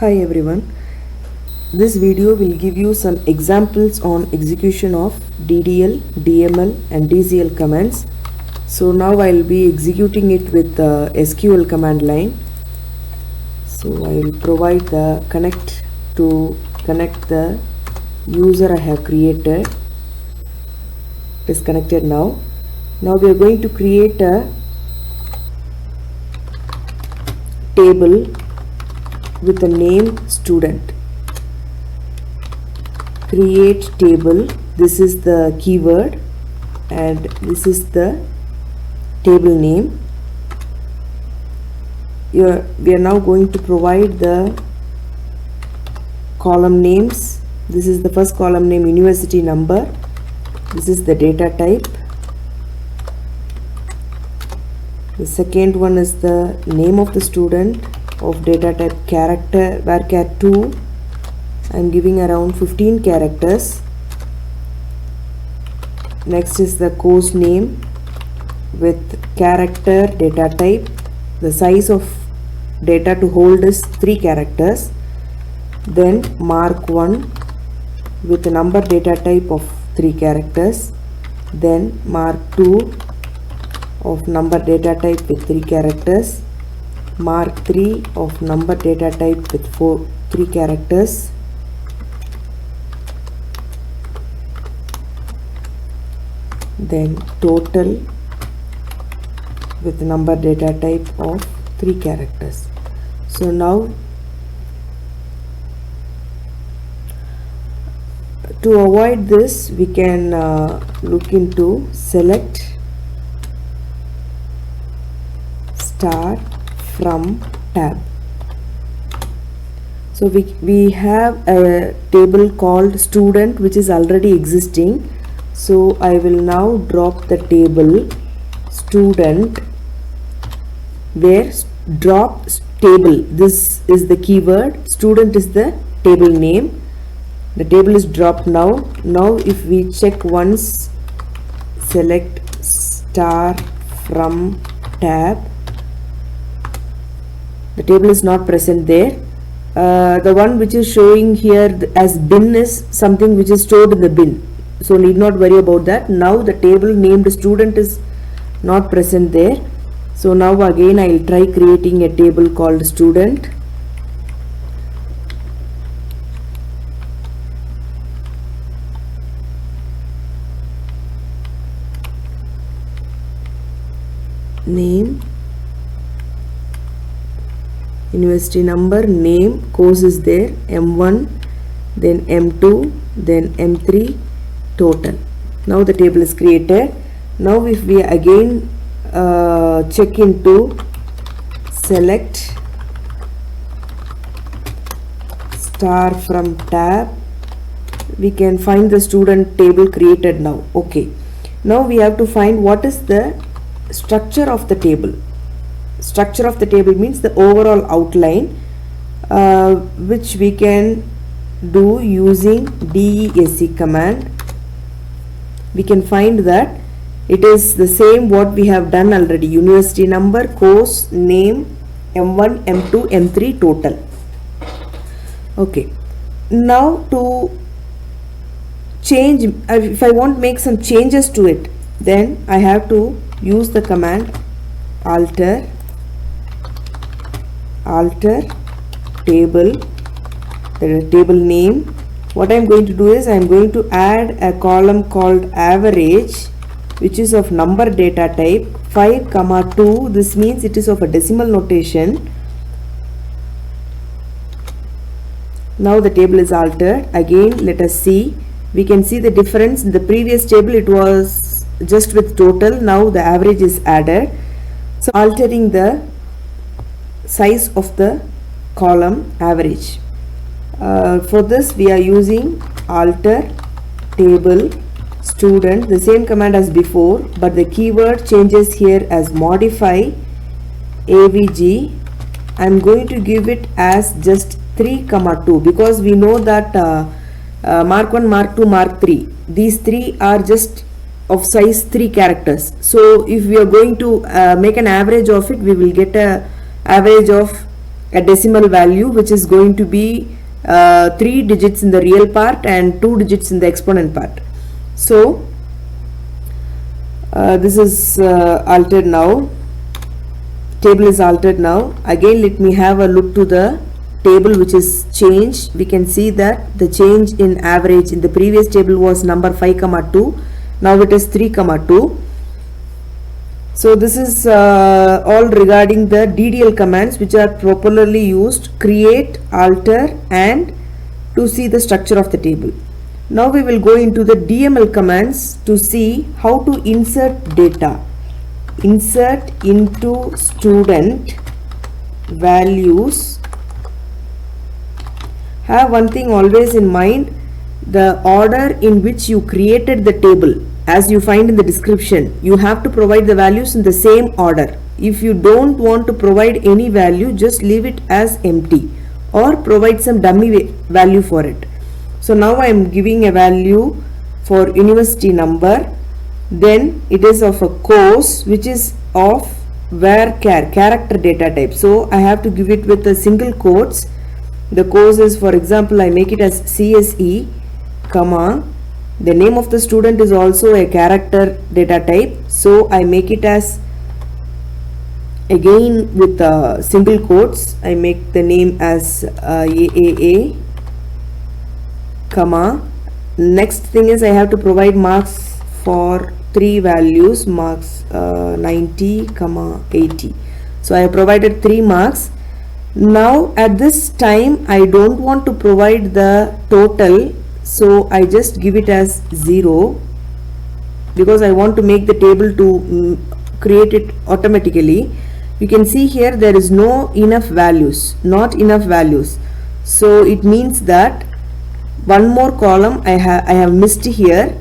Hi everyone, this video will give you some examples on execution of DDL, DML and DCL commands. So now I will be executing it with the SQL command line. So I will provide the connect to connect the user I have created. It is connected now. Now we are going to create a table with the name student. Create table, this is the keyword and this is the table name. We are now going to provide the column names. This is the first column name, university number. This is the data type. The second one is the name of the student of data type character varchar 2. I am giving around 15 characters. Next is the course name with character data type. The size of data to hold is 3 characters. Then mark 1 with the number data type of 3 characters. Then mark 2 of number data type with 3 characters. Mark 3 of number data type with 3 characters. Then total with number data type of 3 characters. So now to avoid this we can look into select star from tab. So we have a table called student which is already existing. So I will now drop the table student where drop table. This is the keyword. Student is the table name. The table is dropped now. Now if we check once, select star from tab, the table is not present there. The one which is showing here as bin is something which is stored in the bin, so need not worry about that. Now the table named student is not present there. So now again I will try creating a table called student. Name, university number, name, course is there, M1, then M2, then M3, total. Now the table is created. Now if we again check into select star from tab, we can find the student table created now. Okay, now we have to find what is the structure of the table. Structure of the table means the overall outline, which we can do using DESC command. We can find that it is the same what we have done already: university number, course name, M1, M2, M3, total. Okay, now to change, if I want to make some changes to it, then I have to use the command alter table, the table name. What I am going to do is I am going to add a column called average, which is of number data type 5, 2. This means it is of a decimal notation. Now the table is altered. Again let us see. We can see the difference. In the previous table it was just with total. Now the average is added. So altering the size of the column average. For this we are using alter table student, the same command as before, but the keyword changes here as modify avg. I am going to give it as just 3, 2 because we know that mark 1, mark 2, mark 3, these 3 are just of size 3 characters. So if we are going to make an average of it, we will get a average of a decimal value which is going to be 3 digits in the real part and 2 digits in the exponent part. So this is altered now. Table is altered now. Again, let me have a look to the table which is changed. We can see that the change in average in the previous table was number 5, 2. Now it is 3, 2. So this is all regarding the DDL commands which are popularly used: create, alter, and to see the structure of the table. Now we will go into the DML commands to see how to insert data. Insert into student values. Have one thing always in mind: the order in which you created the table, as you find in the description, you have to provide the values in the same order. If you don't want to provide any value, just leave it as empty or provide some dummy value for it. So now I am giving a value for university number, then it is of a course which is of varchar, character data type. So I have to give it with a single quotes. The course is, for example, I make it as CSE, comma, the name of the student is also a character data type, so I make it as, again with single quotes, I make the name as AAA, comma. Next thing is I have to provide marks for 3 values, marks 90, 80. So I have provided 3 marks. Now at this time I don't want to provide the total, so I just give it as 0 because I want to make the table to create it automatically. You can see here there is not enough values. So it means that one more column I have missed here.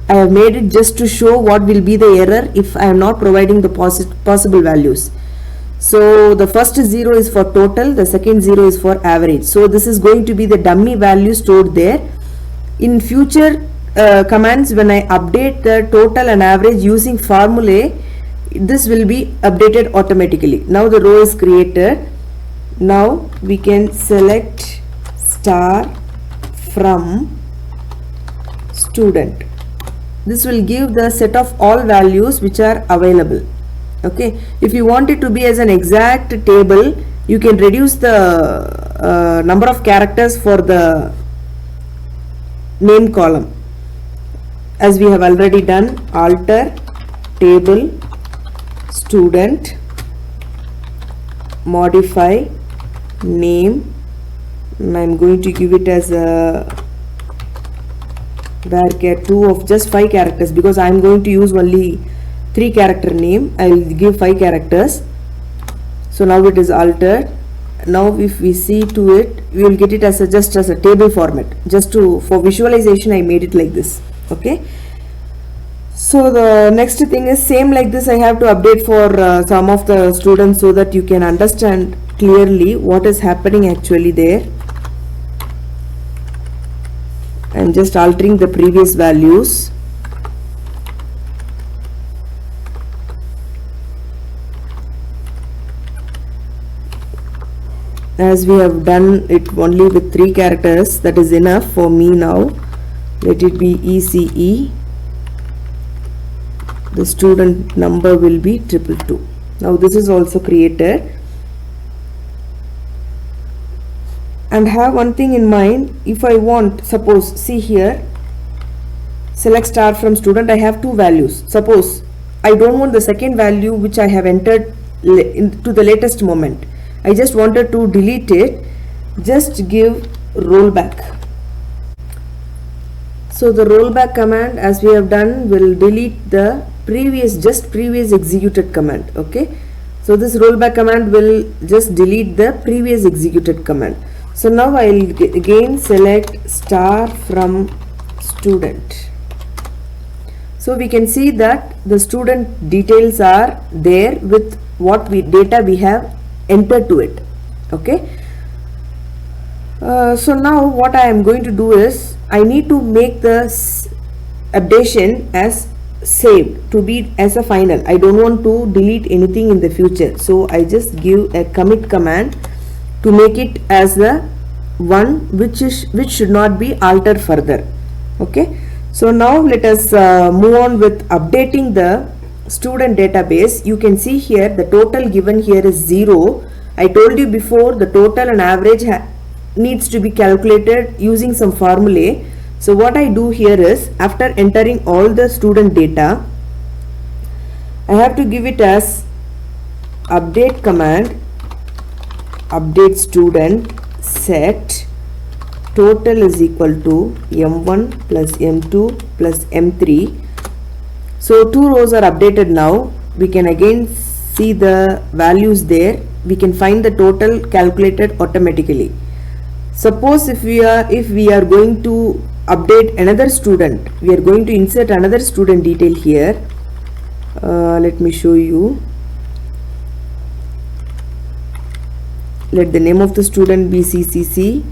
I have made it just to show what will be the error if I am not providing the possible values. So the first 0 is for total, the second 0 is for average. So this is going to be the dummy value stored there. In future commands, when I update the total and average using formulae, this will be updated automatically. Now the row is created. Now we can select star from student. This will give the set of all values which are available. Okay, if you want it to be as an exact table, you can reduce the number of characters for the name column, as we have already done. Alter table student, modify name, and I am going to give it as a varchar 2 of just 5 characters because I am going to use only 3 character name. I will give 5 characters. So now it is altered. Now if we see to it, we will get it as just as a table format. Just for visualization I made it like this. Okay. So the next thing is same like this. I have to update for some of the students so that you can understand clearly what is happening actually there. I am just altering the previous values. As we have done it only with 3 characters, that is enough for me now. Let it be ECE. The student number will be 222. Now this is also created. And have one thing in mind: if I want, suppose, see here, select star from student, I have 2 values. Suppose I don't want the second value which I have entered into the latest moment. I just wanted to delete it. Just give rollback. So the rollback command, as we have done, will delete the previous executed command. Okay, so this rollback command will just delete the previous executed command. So now I will again select star from student. So we can see that the student details are there with what data we have entered to it. Okay. So now what I am going to do is I need to make the updation as saved to be as a final. I don't want to delete anything in the future, so I just give a commit command to make it as the one which should not be altered further. Okay, so now let us move on with updating the student database. You can see here the total given here is 0. I told you before the total and average needs to be calculated using some formulae. So what I do here is, after entering all the student data, I have to give it as update command, update student set total is equal to m1 plus m2 plus m3. So 2 rows are updated now. We can again see the values there. We can find the total calculated automatically. Suppose if we are going to update another student, we are going to insert another student detail here. Let me show you. Let the name of the student be CCC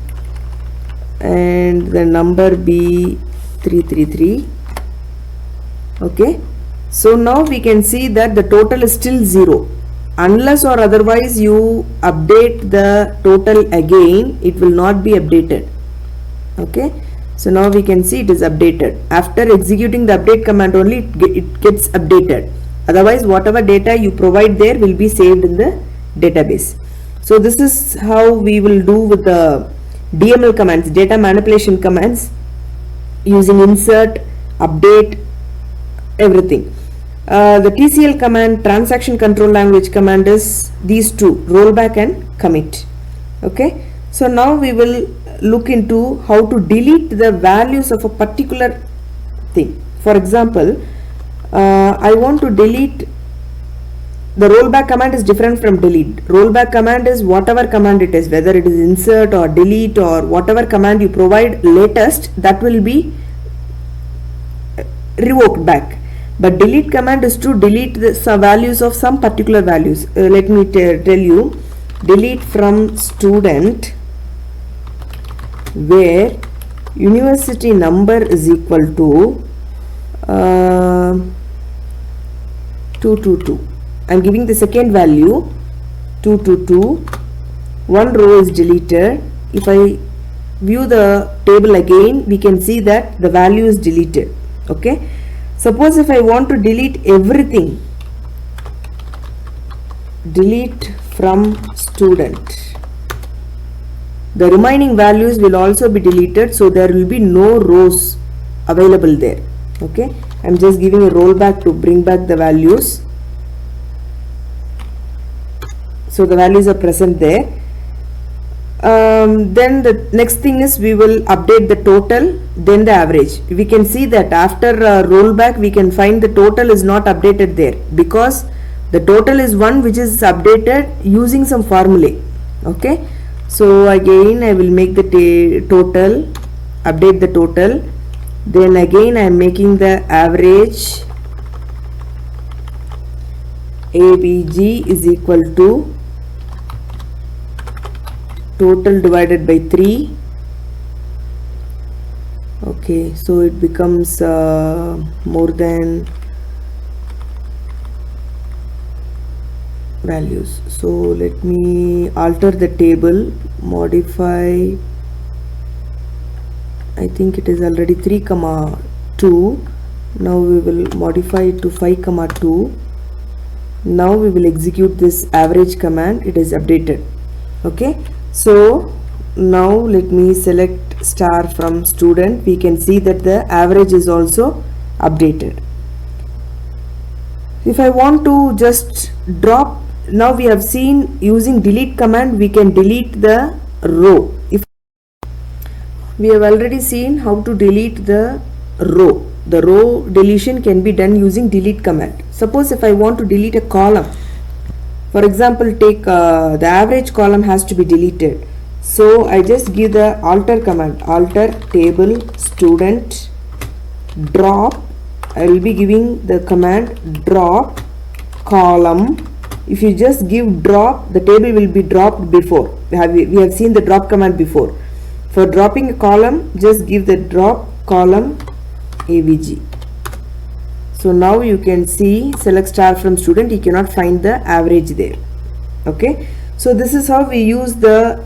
and the number be 333. Okay, so now we can see that the total is still 0. Unless or otherwise you update the total again, it will not be updated. Okay, so now we can see it is updated. After executing the update command only it gets updated. Otherwise whatever data you provide there will be saved in the database. So this is how we will do with the DML commands, data manipulation commands, using insert, update, everything. The TCL command, transaction control language command, is these two, rollback and commit. Okay, so now we will look into how to delete the values of a particular thing. For example, I want to delete. The rollback command is different from delete. Rollback command is whatever command it is, whether it is insert or delete or whatever command you provide latest, that will be revoked back. But delete command is to delete the values of some particular values. Let me tell you, delete from student where university number is equal to 222. I am giving the second value 222. One row is deleted. If I view the table again, we can see that the value is deleted. Okay. Suppose if I want to delete everything, delete from student, the remaining values will also be deleted, so there will be no rows available there. Okay, I am just giving a rollback to bring back the values. So the values are present there. Then the next thing is we will update the total, then the average. We can see that after rollback we can find the total is not updated there because the total is one which is updated using some formulae. Okay, so again I will make the total, update the total, then again I am making the average. ABG is equal to total divided by 3. Okay, so it becomes more than values. So let me alter the table, modify. I think it is already 3,2. Now we will modify it to 5,2. Now we will execute this average command. It is updated. Okay, so now let me select star from student. We can see that the average is also updated. If I want to just drop, now we have seen using delete command we can delete the row. If we have already seen how to delete the row. The row deletion can be done using delete command. Suppose if I want to delete a column, for example, take the average column has to be deleted. So I just give the alter command, alter table student drop. I will be giving the command drop column. If you just give drop, the table will be dropped before. We have seen the drop command before. For dropping a column, just give the drop column AVG. So now you can see select star from student, you cannot find the average there. Okay, so this is how we use the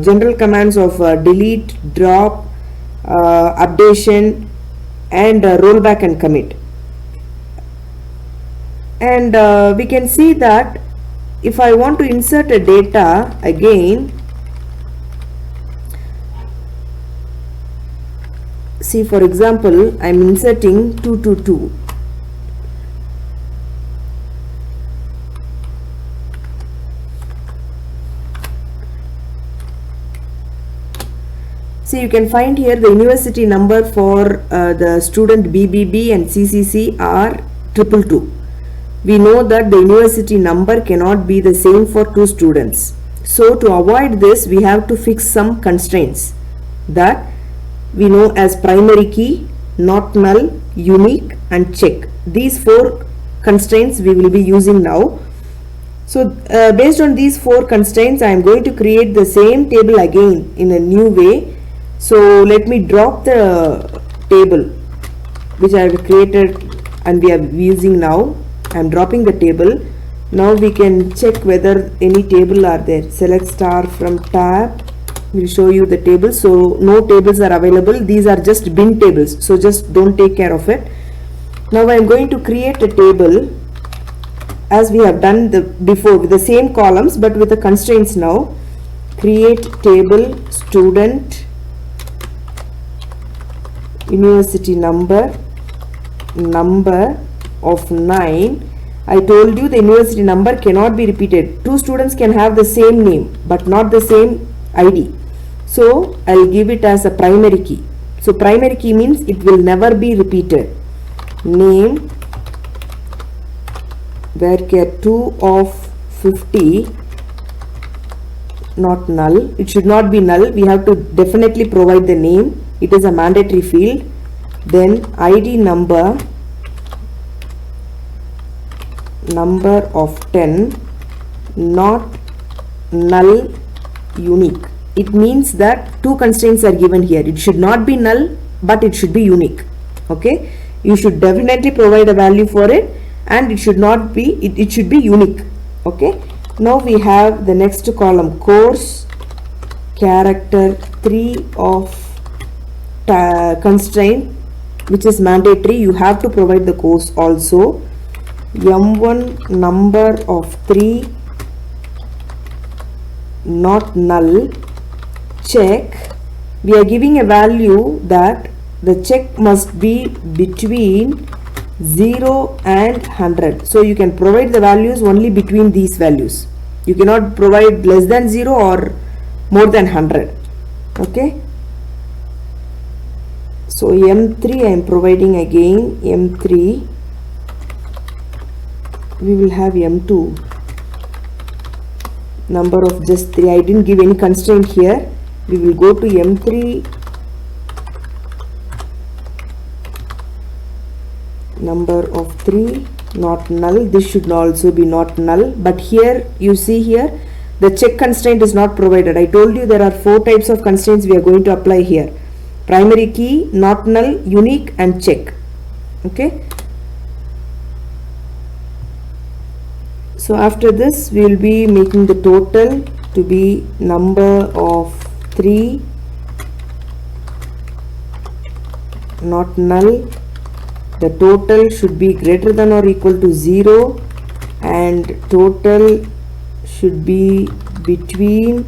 general commands of delete, drop, updation, and rollback and commit. And we can see that if I want to insert a data again, see, for example, I am inserting 222. See, you can find here the university number for the student BBB and CCC are 222. We know that the university number cannot be the same for two students. So to avoid this, we have to fix some constraints that we know as primary key, not null, unique, and check. These four constraints we will be using now. So based on these four constraints, I am going to create the same table again in a new way. So let me drop the table which I have created and we are using now. I am dropping the table. Now we can check whether any table are there. Select star from tab. Will show you the table. So no tables are available. These are just bin tables. So just don't take care of it. Now I am going to create a table as we have done before with the same columns but with the constraints now. Create table student university number of 9. I told you the university number cannot be repeated. Two students can have the same name but not the same ID. So I'll give it as a primary key. So primary key means it will never be repeated. Name varchar 2 of 50, not null. It should not be null. We have to definitely provide the name. It is a mandatory field. Then ID number of 10, not null, unique. It means that two constraints are given here. It should not be null but it should be unique. Okay, you should definitely provide a value for it and it should not be, it should be unique. Okay, now we have the next column, course character 3 of constraint, which is mandatory. You have to provide the course also. M1 number of 3, not null. Check, we are giving a value that the check must be between 0 and 100. So you can provide the values only between these values. You cannot provide less than 0 or more than 100. Okay, so M3 I am providing again. M3, we will have M2 number of just 3. I didn't give any constraint here. We will go to M3 number of 3, not null. This should also be not null, but here you see here the check constraint is not provided. I told you there are 4 types of constraints we are going to apply here: primary key, not null, unique, and check. Okay, so after this we will be making the total to be number of 3, not null. The total should be greater than or equal to 0 and total should be between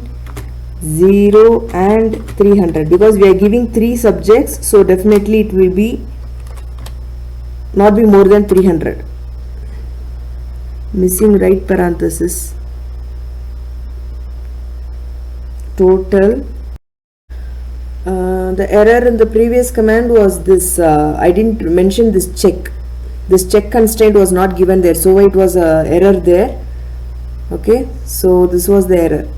0 and 300, because we are giving 3 subjects, so definitely it will be not be more than 300. Missing right parenthesis. Total. The error in the previous command was this, I didn't mention this check. This check constraint was not given there, so it was a error there. Okay, so this was the error.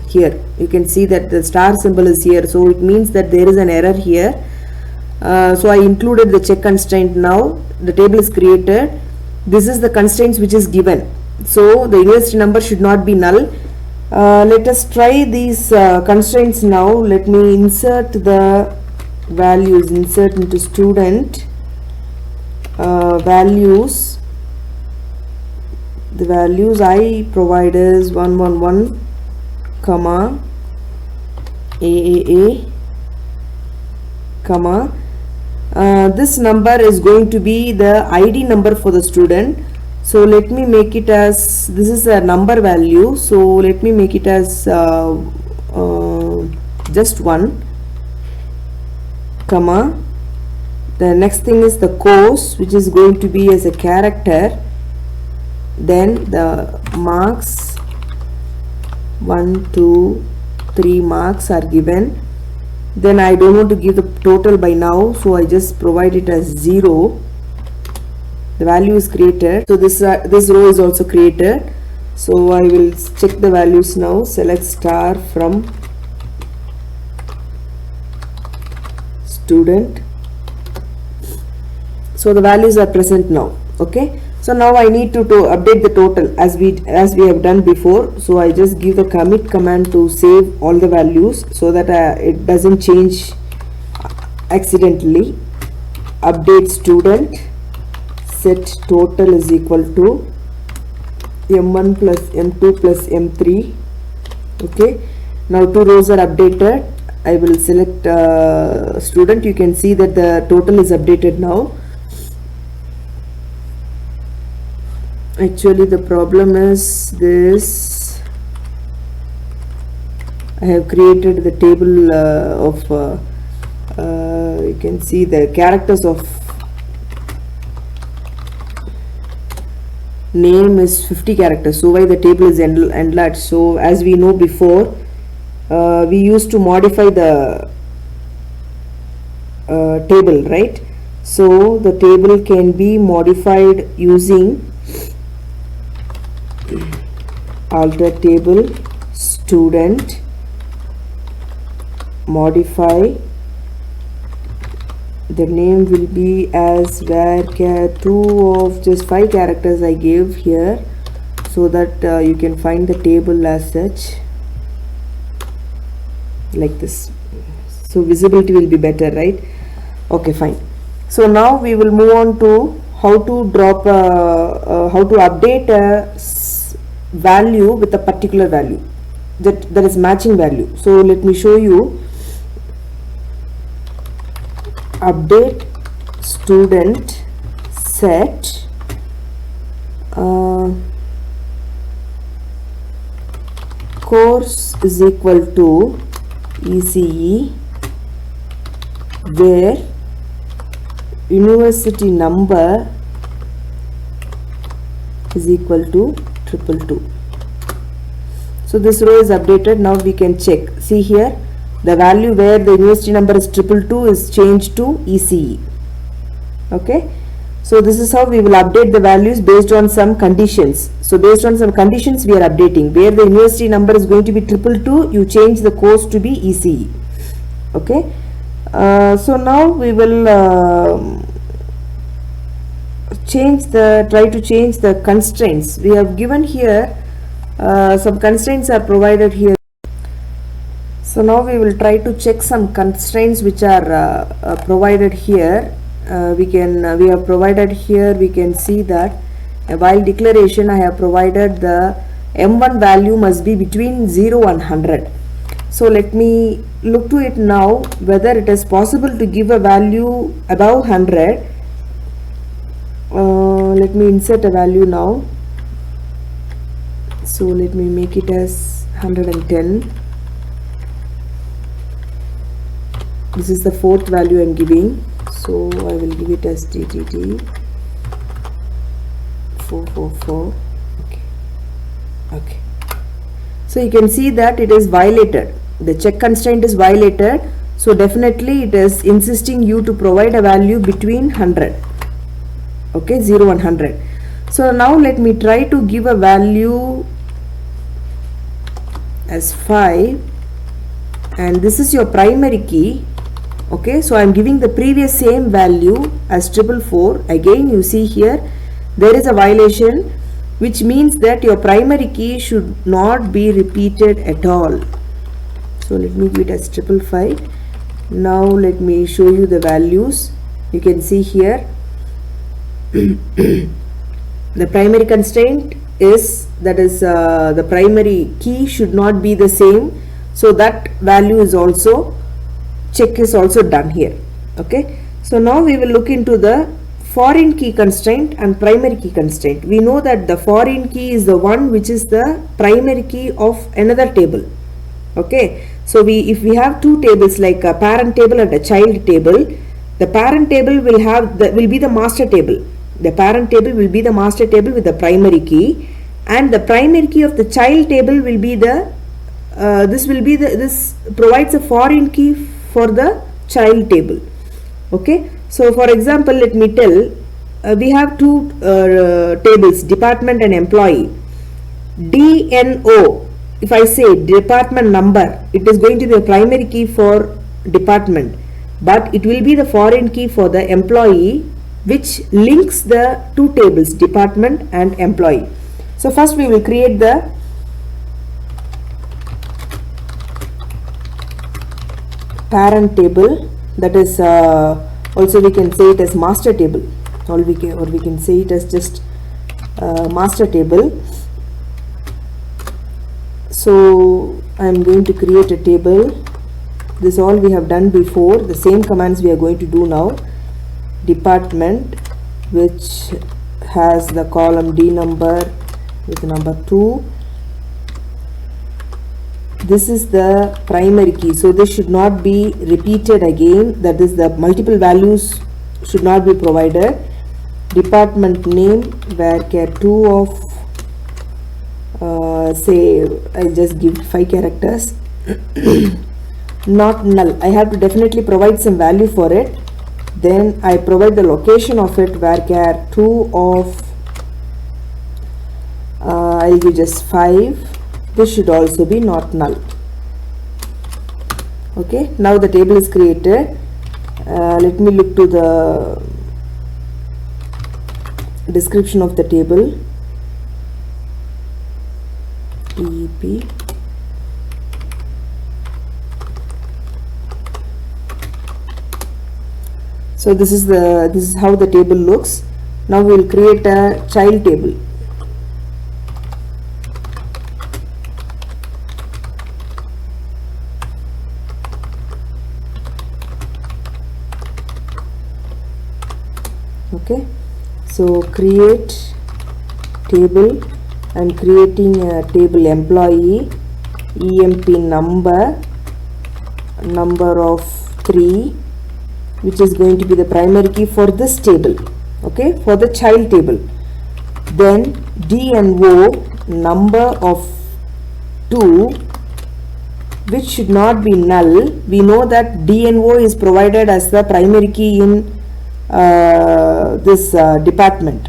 Here you can see that the star symbol is here, so it means that there is an error here. So I included the check constraint. Now the table is created. This is the constraints which is given, so the university number should not be null. Let us try these constraints now. Let me insert the values. Insert into student values, the values I provide is 111 comma AAA comma this number is going to be the ID number for the student. So let me make it as, this is a number value, so let me make it as just 1 comma, the next thing is the course, which is going to be as a character, then the marks 1 2 3 marks are given. Then I don't want to give the total by now, so I just provide it as 0. The value is created, so this row is also created. So I will check the values now. Select star from student. So the values are present now. Okay, so now I need to update the total as we have done before. So I just give the commit command to save all the values so that it doesn't change accidentally. Update student, set total is equal to m1 plus m2 plus m3. Okay, now 2 rows are updated. I will select student. You can see that the total is updated now. Actually the problem is this, I have created the table of you can see the characters of name is 50 characters, so why the table is enlarged. So as we know before, we used to modify the table, right? So the table can be modified using alter table student, modify, the name will be as varchar2 of just 5 characters I gave here, so that you can find the table as such, like this. So visibility will be better, right? Okay, fine. So now we will move on to how to drop how to update a value with a particular value that is matching value. So let me show you. Update student set course is equal to ECE, where university number is equal to 222. So this row is updated. Now we can check. See here, the value where the university number is 222 is changed to ECE. Okay, so this is how we will update the values based on some conditions. So based on some conditions we are updating. Where the university number is going to be 222, you change the course to be ECE. Okay, so now we will try to change the constraints. We have given here some constraints are provided here. So now we will try to check some constraints which are provided here. We have provided here, we can see that while declaration I have provided the m1 value must be between 0 and 100. So let me look to it now whether it is possible to give a value above 100. Let me insert a value now. So let me make it as 110. This is the 4th value I am giving, so I will give it as TTT 444. Okay. So you can see that it is violated. The check constraint is violated. So definitely it is insisting you to provide a value between 100. Okay, 0 and 100. So now let me try to give a value as 5, and this is your primary key. Okay, so I am giving the previous same value as 444. Again you see here there is a violation, which means that your primary key should not be repeated at all. So let me give it as 555. Now let me show you the values. You can see here the primary constraint is, that is the primary key should not be the same, so that value is also, check is also done here. Okay, so now we will look into the foreign key constraint and primary key constraint. We know that the foreign key is the one which is the primary key of another table. Okay, so if we have two tables like a parent table and a child table, the parent table will be the master table. The parent table will be the master table with the primary key, and the primary key of the child table will be the this provides a foreign key for the child table. Okay, so for example, let me tell, we have two tables, department and employee. DNO, if I say department number, it is going to be a primary key for department, but it will be the foreign key for the employee, which links the two tables, department and employee. So first we will create the parent table, that is also we can say it as master table, or we can say it as just master table. So I am going to create a table. This all we have done before, the same commands we are going to do now. Department, which has the column D number with number 2. This is the primary key, so this should not be repeated again, that is the multiple values should not be provided. Department name varchar 2 of say I just give 5 characters. Not null, I have to definitely provide some value for it. Then I provide the location of it, varchar 2 of I'll give just 5. This should also be not null. Okay, now the table is created. Let me look to the description of the table. TEP. So this is how the table looks. Now we will create a child table. Okay, so create table. I'm creating a table employee, EMP number of 3, which is going to be the primary key for this table. Okay, for the child table. Then DNO number of 2, which should not be null. We know that DNO is provided as the primary key in this department.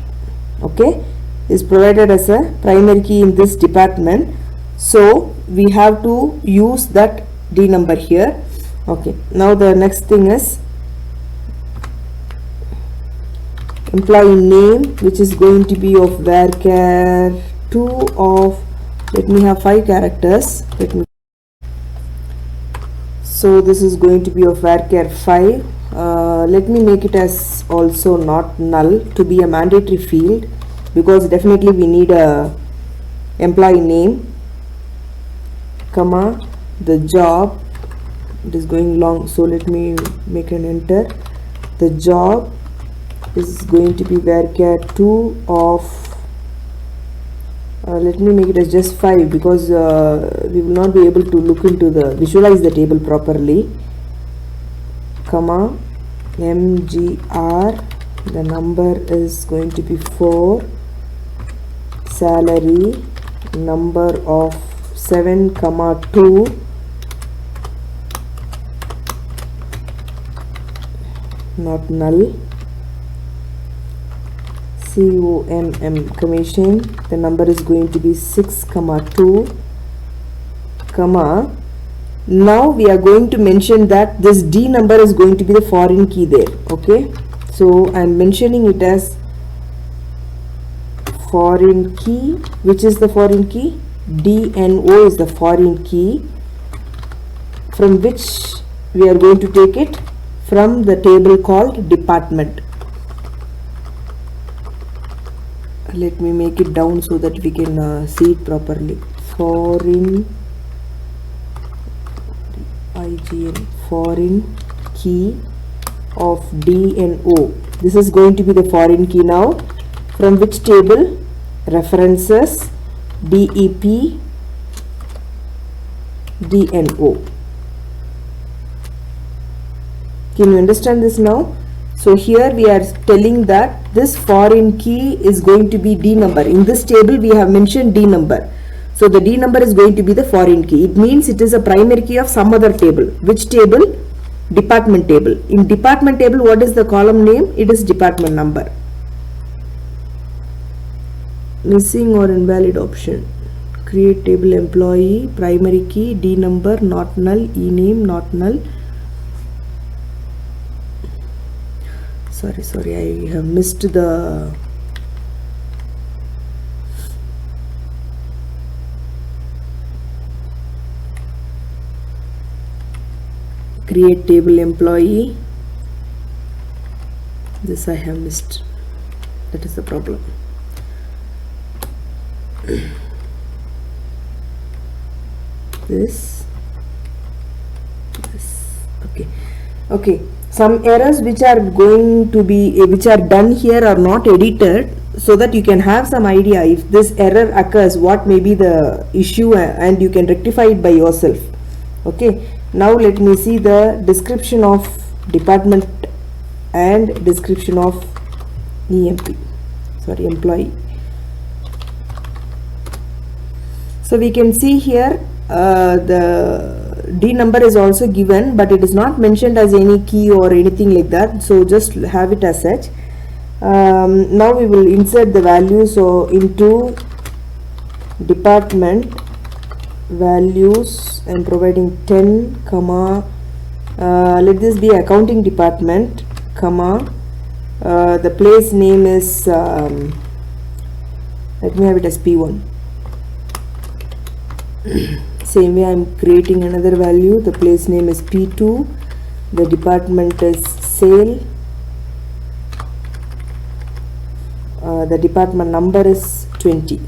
Okay, is provided as a primary key in this department, so we have to use that D number here. Okay, now the next thing is employee name, which is going to be of varchar 2 of, let me have 5 characters, so this is going to be of varchar 5. Let me make it as also not null to be a mandatory field, because definitely we need a employee name, comma the job. It is going long, so let me make an enter. The job is going to be varchar 2 of let me make it as just 5, because we will not be able to look into the visualize the table properly, comma MGR, the number is going to be 4, salary number of 7, comma 2, not null, COMM commission, the number is going to be 6, comma 2, comma. Now we are going to mention that this D number is going to be the foreign key there. Okay, so I am mentioning it as foreign key. Which is the foreign key? DNO is the foreign key, from which we are going to take it from the table called department. let me make it down so that we can see it properly. Foreign foreign key of D and O. This is going to be the foreign key now. From which table? References DEP D and O. Can you understand this now? So here we are telling that this foreign key is going to be D number. In this table we have mentioned D number. So the D number is going to be the foreign key. It means it is a primary key of some other table. Which table? Department table. In department table, what is the column name? It is department number. Missing or invalid option. Create table employee, primary key, D number, not null, E name, not null. Sorry, I have missed the create table employee. This I have missed. That is the problem. This okay. Some errors which are going to be which are done here are not edited, so that you can have some idea if this error occurs, what may be the issue, and you can rectify it by yourself. Okay, now let me see the description of department and description of employee. So we can see here the D number is also given, but it is not mentioned as any key or anything like that, so just have it as such. Now we will insert the value. So into department values, I am providing 10 comma let this be accounting department comma the place name is let me have it as P1. Same way I am creating another value. The place name is P2. The department is sale. The department number is 20.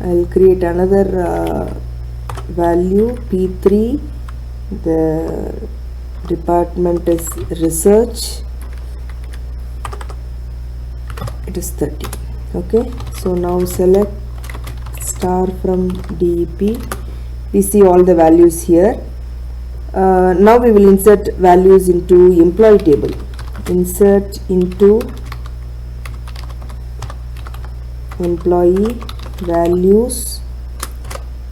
I will create another value P3. The department is research. It is 30. Okay, so now select star from DEP. We see all the values here. Now we will insert values into employee table. Insert into employee values.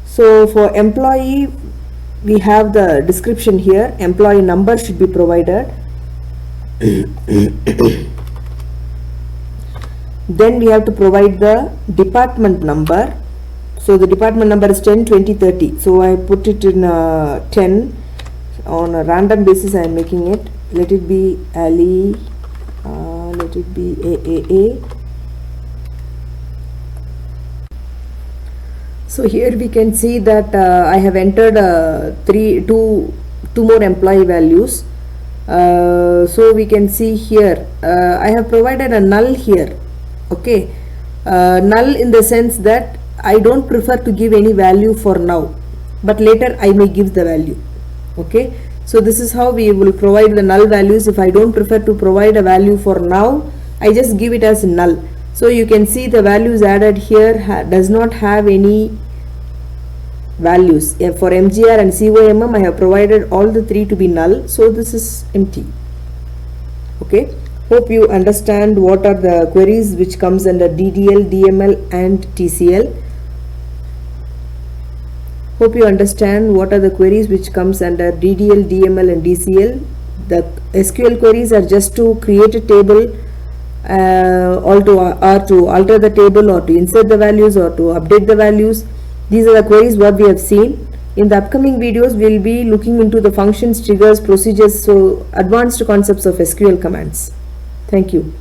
So for employee we have the description here. Employee number should be provided. Then we have to provide the department number. So the department number is 10, 20, 30. So I put it in 10 on a random basis. I am making it. Let it be Ali. Let it be AAA. So here we can see that I have entered two more employee values. So we can see here I have provided a null here. Okay, null in the sense that I don't prefer to give any value for now, but later I may give the value. Okay, so this is how we will provide the null values. If I don't prefer to provide a value for now, I just give it as null. So you can see the values added here does not have any values. For MGR and COMM I have provided all the three to be null, so this is empty. Okay, hope you understand what are the queries which comes under DDL, DML and TCL. Hope you understand what are the queries which comes under DDL, DML and DCL. The SQL queries are just to create a table or to alter the table, or to insert the values, or to update the values. These are the queries what we have seen. In the upcoming videos we will be looking into the functions, triggers, procedures, so advanced concepts of SQL commands. Thank you.